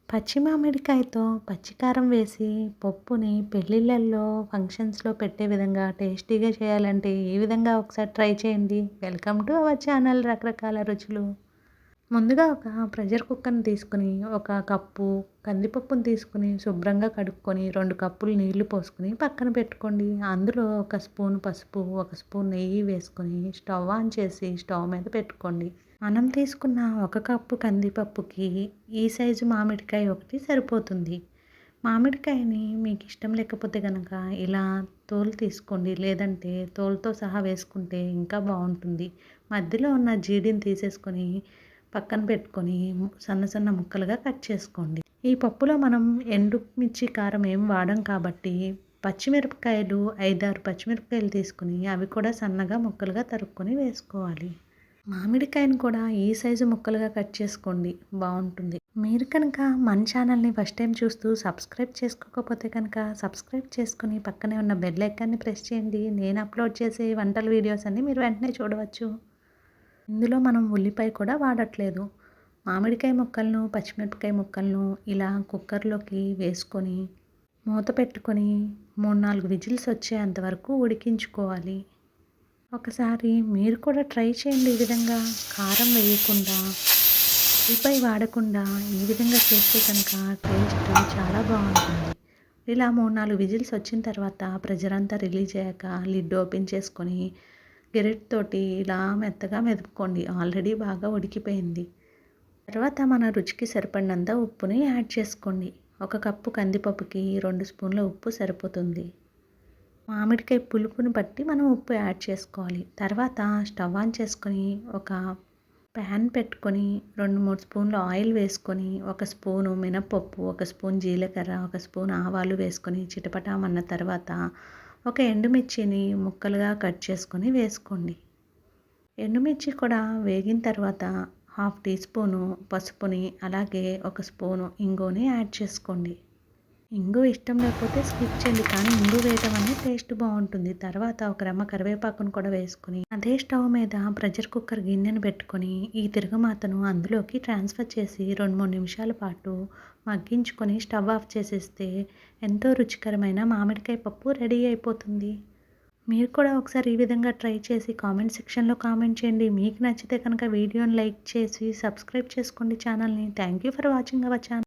పచ్చి మామిడికాయతో పచ్చికారం వేసి పప్పుని పెళ్ళిళ్ళల్లో, ఫంక్షన్స్‌లో పెట్టే విధంగా టేస్టీగా చేయాలంటే ఈ విధంగా ఒకసారి ట్రై చేయండి. వెల్కమ్ టు అవర్ ఛానల్ రకరకాల రుచులు. ముందుగా ఒక ప్రెషర్ కుక్కర్‌ని తీసుకొని, ఒక కప్పు కందిపప్పుని తీసుకొని శుభ్రంగా కడుక్కొని 2 కప్పులు నీళ్లు పోసుకొని పక్కన పెట్టుకోండి. అందులో ఒక స్పూన్ పసుపు, ఒక స్పూన్ నెయ్యి వేసుకొని స్టవ్ ఆన్ చేసి స్టవ్ మీద పెట్టుకోండి. మనం తీసుకున్న ఒక కప్పు కందిపప్పుకి ఈ సైజు మామిడికాయ ఒకటి సరిపోతుంది. మామిడికాయని మీకు ఇష్టం లేకపోతే గనక ఇలా తోలు తీసుకోండి. లేదంటే తోలుతో సహా వేసుకుంటే ఇంకా బాగుంటుంది. మధ్యలో ఉన్న జీడిని తీసేసుకొని పక్కన పెట్టుకొని సన్న సన్న ముక్కలుగా కట్ చేసుకోండి. ఈ పప్పులో మనం ఎండుమిర్చి కారం ఏం వాడం కాబట్టి పచ్చిమిరపకాయలు 5, 6 పచ్చిమిరపకాయలు తీసుకుని అవి కూడా సన్నగా ముక్కలుగా తరుక్కొని వేసుకోవాలి. మామిడికాయను కూడా ఈ సైజు ముక్కలుగా కట్ చేసుకోండి, బాగుంటుంది. మీరు కనుక మన ఛానల్ని ఫస్ట్ టైం చూస్తూ సబ్స్క్రైబ్ చేసుకోకపోతే కనుక సబ్స్క్రైబ్ చేసుకుని పక్కనే ఉన్న బెల్ ఐకాన్ని ప్రెస్ చేయండి. నేను అప్లోడ్ చేసే వంటల వీడియోస్ అన్నీ మీరు వెంటనే చూడవచ్చు. ఇందులో మనం ఉల్లిపాయ కూడా వాడట్లేదు. మామిడికాయ ముక్కలను, పచ్చిమిరపకాయ ముక్కలను ఇలా కుక్కర్లోకి వేసుకొని మూత పెట్టుకొని 3-4 విజిల్స్ వచ్చేంత వరకు ఉడికించుకోవాలి. ఒకసారి మీరు కూడా ట్రై చేయండి. ఈ విధంగా కారం వేయకుండా, ఉల్లిపాయ వాడకుండా ఈ విధంగా చేస్తే కనుక టేస్ట్ చాలా బాగుంటుంది. ఇలా 3-4 విజిల్స్ వచ్చిన తర్వాత ప్రెషర్ అంతా రిలీజ్ అయ్యాక లిడ్ ఓపెన్ చేసుకొని గెరిటితోటి ఇలా మెత్తగా మెదుపుకోండి. ఆల్రెడీ బాగా ఉడికిపోయింది. తర్వాత మన రుచికి సరిపడినంత ఉప్పుని యాడ్ చేసుకోండి. ఒక కప్పు కందిపప్పుకి 2 స్పూన్ల ఉప్పు సరిపోతుంది. మామిడికాయ పులుపుని బట్టి మనం ఉప్పు యాడ్ చేసుకోవాలి. తర్వాత స్టవ్ ఆన్ చేసుకొని ఒక ప్యాన్ పెట్టుకొని 2-3 స్పూన్లు ఆయిల్ వేసుకొని, ఒక స్పూను మినపప్పు, ఒక స్పూన్ జీలకర్ర, ఒక స్పూన్ ఆవాలు వేసుకొని చిటపటామన్న తర్వాత ఒక ఎండుమిర్చిని ముక్కలుగా కట్ చేసుకొని వేసుకోండి. ఎండుమిర్చి కూడా వేగిన తర్వాత 1/2 టీ స్పూను పసుపుని, అలాగే ఒక స్పూను ఇంగువని యాడ్ చేసుకోండి. ఇంగు ఇష్టం లేకపోతే స్కిప్ చేయండి, కానీ ఇంగు వేయటం వల్ల టేస్ట్ బాగుంటుంది. తర్వాత ఒక రెమ్మ కరివేపాకును కూడా వేసుకొని అదే స్టవ్ మీద ప్రెషర్ కుక్కర్ గిన్నెను పెట్టుకొని ఈ తిరగమాతను అందులోకి ట్రాన్స్ఫర్ చేసి 2-3 నిమిషాల పాటు మగ్గించుకొని స్టవ్ ఆఫ్ చేసేస్తే ఎంతో రుచికరమైన మామిడికాయ పప్పు రెడీ అయిపోతుంది. మీరు కూడా ఒకసారి ఈ విధంగా ట్రై చేసి కామెంట్ సెక్షన్లో కామెంట్ చేయండి. మీకు నచ్చితే కనుక వీడియోని లైక్ చేసి సబ్స్క్రైబ్ చేసుకోండి ఛానల్ని. Thank you for watching our channel.